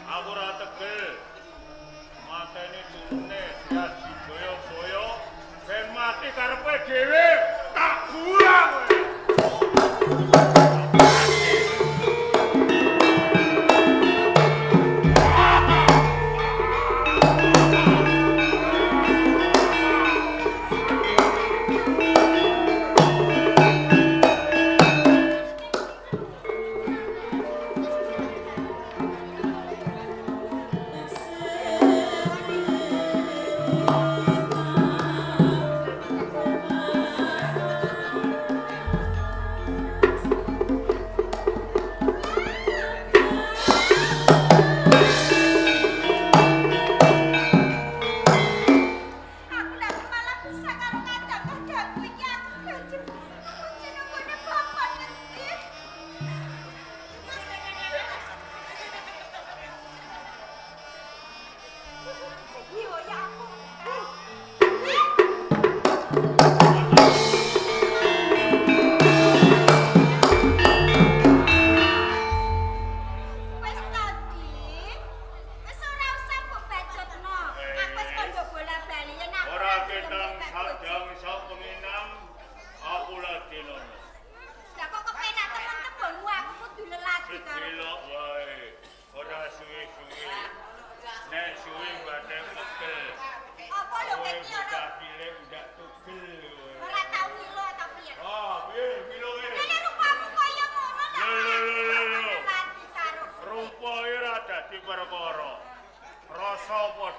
Aku ora tegel. Mateni durune dadi boyo-boyo ben mati karepe dhewe tak buang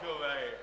kowe.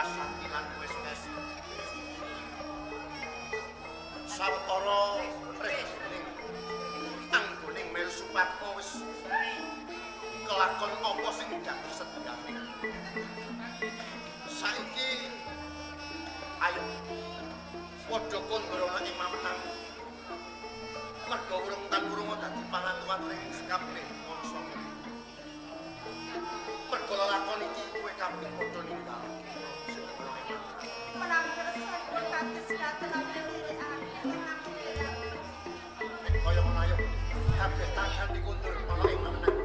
Rasati lan wis-wis. Sawetara rekening anggoning Mersupatma wis kelakon apa sing dadi sedhiyane. Saiki ayo padha kondrono ing Mamenang. Mergo urung tanurung dadi pangantuan ring sakabeh mangsa. Mergo lakon iki kowe kabeh padha ninggal. Menawi kersa pun kados ngaten awit kaya ngono ayo kabeh tangan dikundur ana ing Mamenang.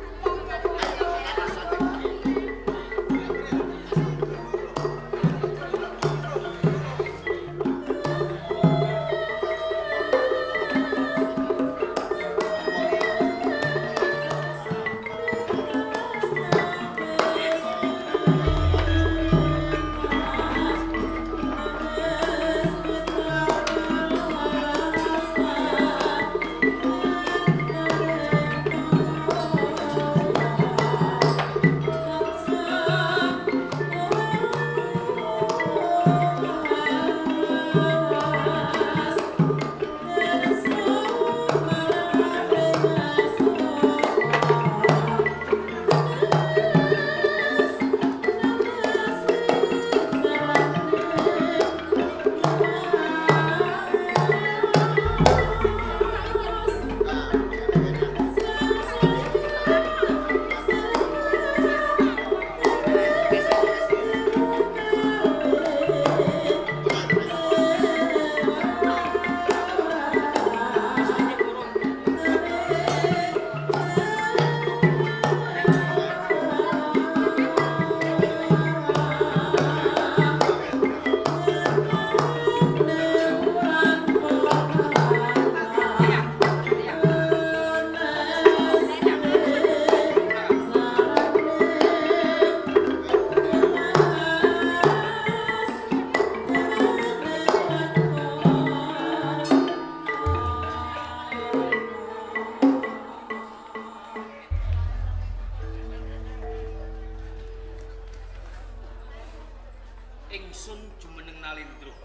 Ingsun jumeneng Nalendra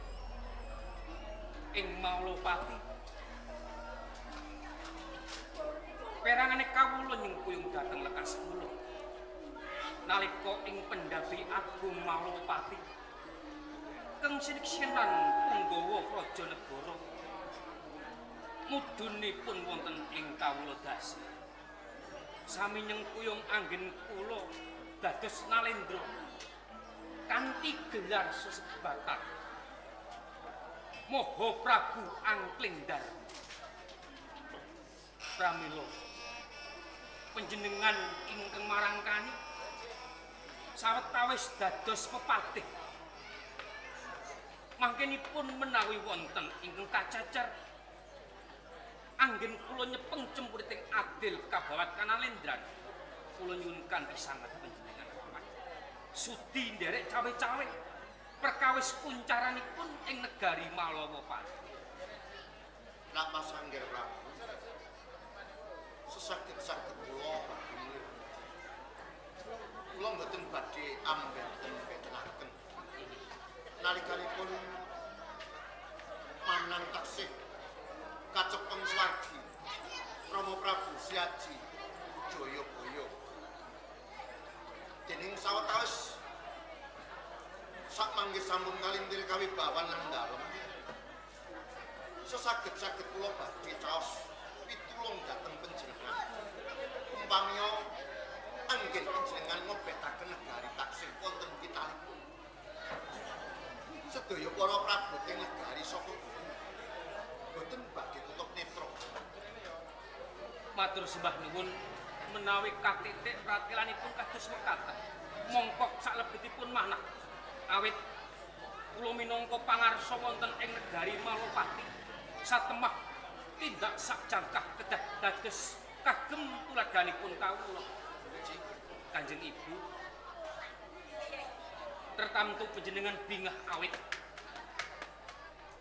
ing Maulapati. Perangane kawula nyengkuyung dhateng lekas kula. Nalika ing pendhapi agung Maulapati keng siniksenan punggawa praja negara mudhunipun wonten ing kawula dasi. Sami nyengkuyung anggen kula dados Nalendra kanthi gelar sesebakan Maha Prabu Angklindar. Pramila panjenengan ingkang marangkani sawetawis dados pepatih. Mangkenipun menawi wonten ingkang kacacar anggen kula nyepeng cempuriting adil kabawat Kanalendran, kula nyuwun kanthi sanget panjenengan sudi nderek cawe-cawe perkawis kuncaranipun ing negari Malawapati. Nak Mas Angger Prabu, sesakit-sakit kula mboten badhe ambeten-betenaken. Nalikanipun Manang taksih kacepeng swargi Rama Prabu Siaji Jayabaya. Dening sawetawis sakmangke sampun kalintir kawibawan lan dalem. Sesaged-saged kula badhe caos pitulung dhateng panjenengan. Umpamya anggen panjenengan ngobetaken negari taksih wonten kitalipun. Sedaya para prabu ing negari saka boten badhe tutup netra. Matur sembah nuwun menawi katitik pratilanipun kados mekaten. Mongkok salebetipun manah awit kula minangka pangarsa wonten ing negari Malapati satemah tindak sakjangkah kedah dados kagem tuladanipun kawula. Kanjeng Ibu tertamtu panjenengan bingah awit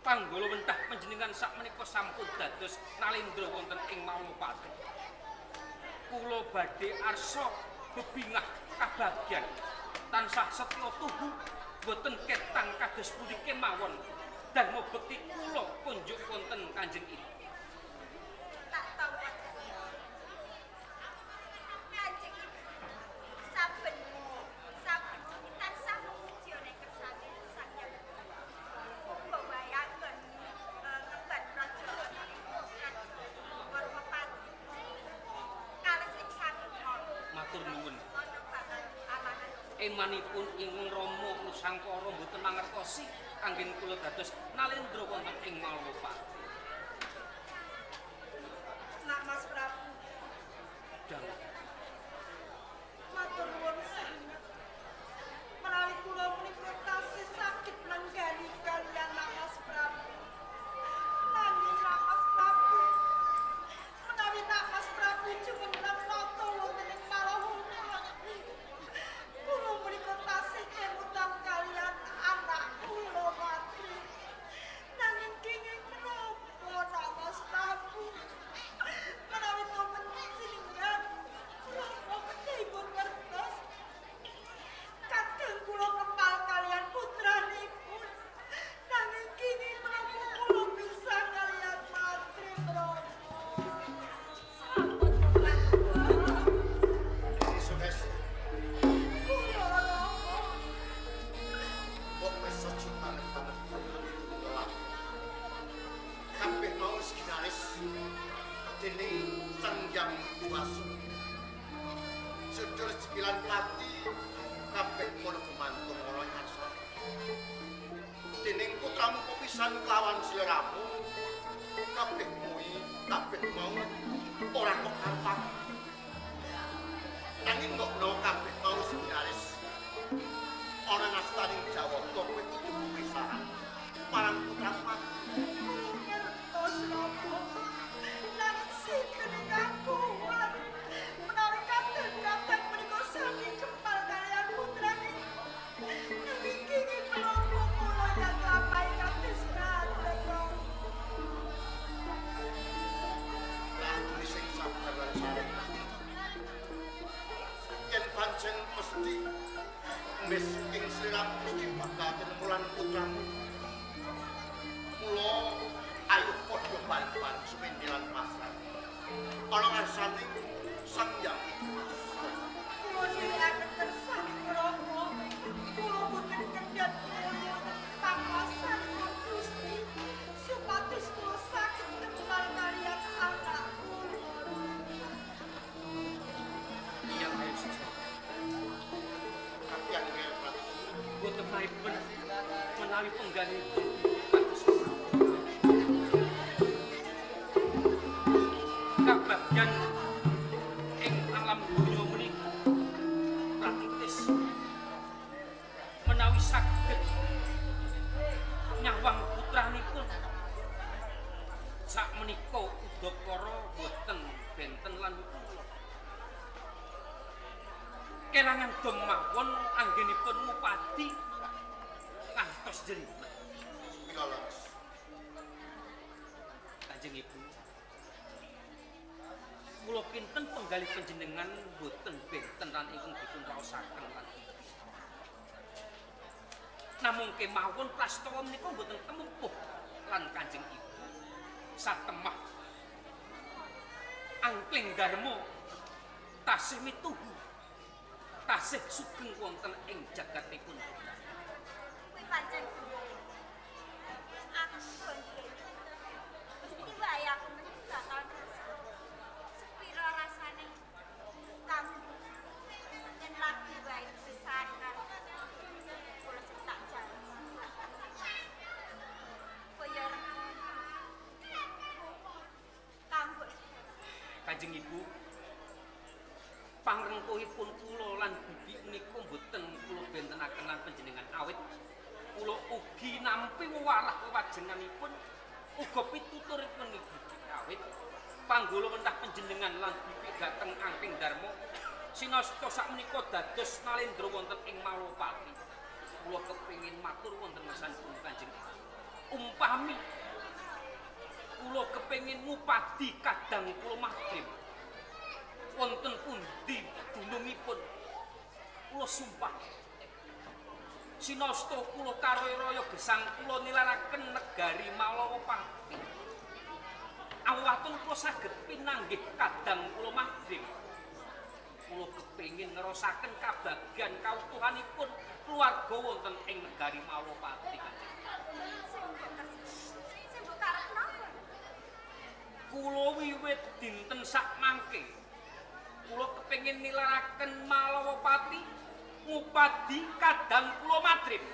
panggala wentah panjenengan sakmenika sampun dados Nalendra wonten ing Malapati. Kula badhe arsa bebingah kabagyan tansah setya tuhu boten ketang kados puniki mawon dharma bekti kula kunjuk wonten Kanjeng Ibu. Tak tahu Kanjeng Ibu saben tansah muji nek kersane Sang Hyang Uga wayaken ngemban praja Warmapati kalis ing sampun Matur nuwun. ana bahan alanan Emanipun ing Rama Nusangkara mboten mangertosi anggen kula dados nalendra wonten ing Malopati. Nak Mas Prabu Dan matur nuwun sanget menawi kula menika tasih saged nenggani kaliyan Mas Prabu nanging Mas Prabu menawi Mas Prabu jumeneng nata wonten ing Malahuna kula menika tasih kemutan kaliyan anak kula mati nanging kenging menapa Mas Prabu menawi to menjingan kula medhipun ngertos kadang kula kepal kalian putranipun nanging kini menapa kula bisa kalian matri Prabu sampun Prabu Sukses. kula napa Kok wis sejutan banget. Kabeh mau sekinaris dening Sang Hyang Kuwasu. Sedulur sekilan pati kabeh kono gumantung ana nyasa. Dening putramu pepisan kelawan sliramu kabeh muwi kabeh mau ora kok karpak. Nanging kok no kabeh mau sekinaris ana ngastaning Jawa kowe kudu pisahan marang putra pati. ngertos napa nanging sing aku menawi kadang-kadang menika sami kepal kalian putranipun nanging kini menapa kula yang lapai kados kadang Aturi sing sabar lan sarep. Yen pancen mesti wis ing sliramu iki bakal kenemulan putramu. Mula ayo padha bareng sumendilan pasrah. Ana ngarsane Sang Hyang kula nirakaken kersane Rama kula boten kendhat mulya papasan Gusti supados kula saged kembal kaliyan anak kula iya ayo saja. Kapian kaya Prabu. Boten maipun menawi penggalipun kados kabagyan ing alam donya menika pratitis menawi saged nyawang putranipun sak menika udakara boten benten lan kula kelangan dom mawon anggenipun Mupati ngantos jerimet. Pilolos. Kanjeng Ibu kula pinten penggalih panjenengan boten benten lan ingkang dipun raosaken lan namung kemawon prastawa menika boten tempuh lan Kanjeng Ibu satemah angkling dharma tasih mituhu tasih sugeng wonten ing jagatipun. kuwi pancen aku konjen Gusti wae aku mesti bakal sepira rasane kamu yen lagi wae besaran kula sing tak jan kaya kamu Kanjeng Ibu pangrengkuhipun kula lan bibi menika boten kula bentenaken lan panjenengan awit kula ugi nampi wewalah wewajenganipun uga pituturipun ibu awit panggula mentah panjenengan lan bibi dhateng angking dharma sinasta sakmenika dados nalendra wonten ing Malopati kula kepengin matur wonten ngarsanipun Kanjeng Ibu umpami kula kepengin ngupadi kadang kula madrim wonten pundi dunungipun kula sumpah Sinasta kula karo raya gesang kula nilaraken negari Malawapati. Awatun kula saged pinanggih kadang kula madrim. Kula kepengin ngerosaken kabagyan kautuhanipun keluarga wonten ing negari Malawapati. Sing mbok karepno. Kula wiwit dinten sak mangke kula kepengin nilaraken Malawapati ngupadi kadang kula madrim.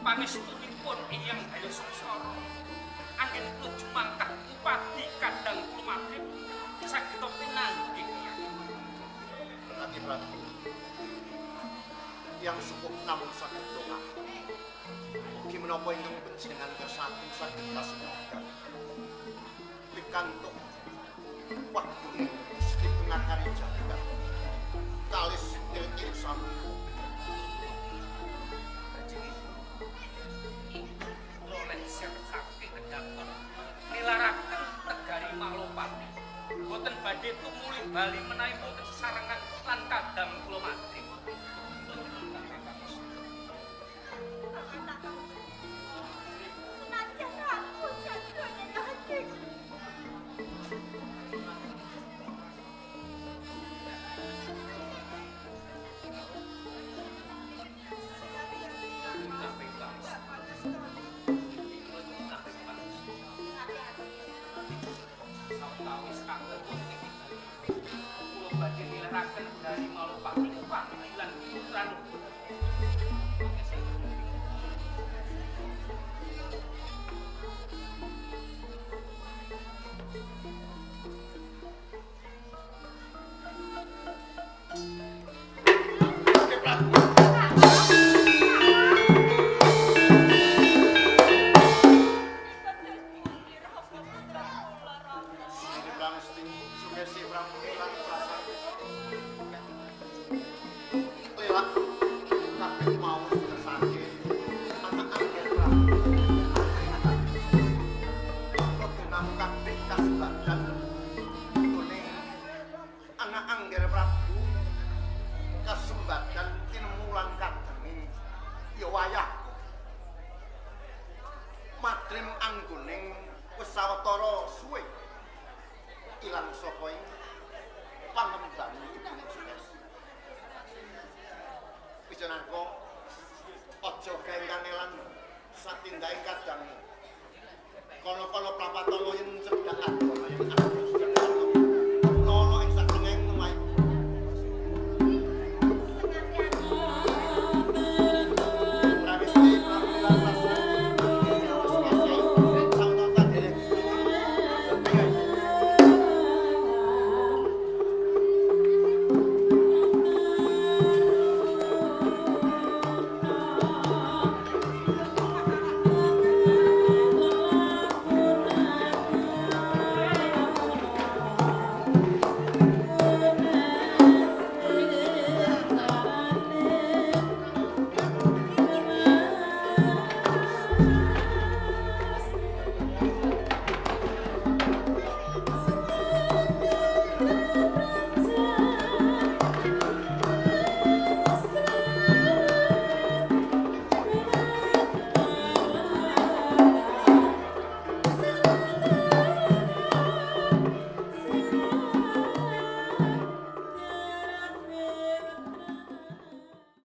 Pangestunipun Eyang Hayya Sangsara anggen kula jumangkah upadi kadang kula madrim saged pinanggih. Rati Prabu, yang sepuh namun saged donga. Ugi menapa ingkang panjenengan kersane saged kasemogan. Pikantuk waktu Gusti Pengakari jagat kalis ilmu sami. Nilaraken negari Malawapati boten badhe tumuli bali menawi boten sesarengan lan kadang kula madrim. Senajan aku jatuhnya hati. Kula badhe nilaraken dari Malawapati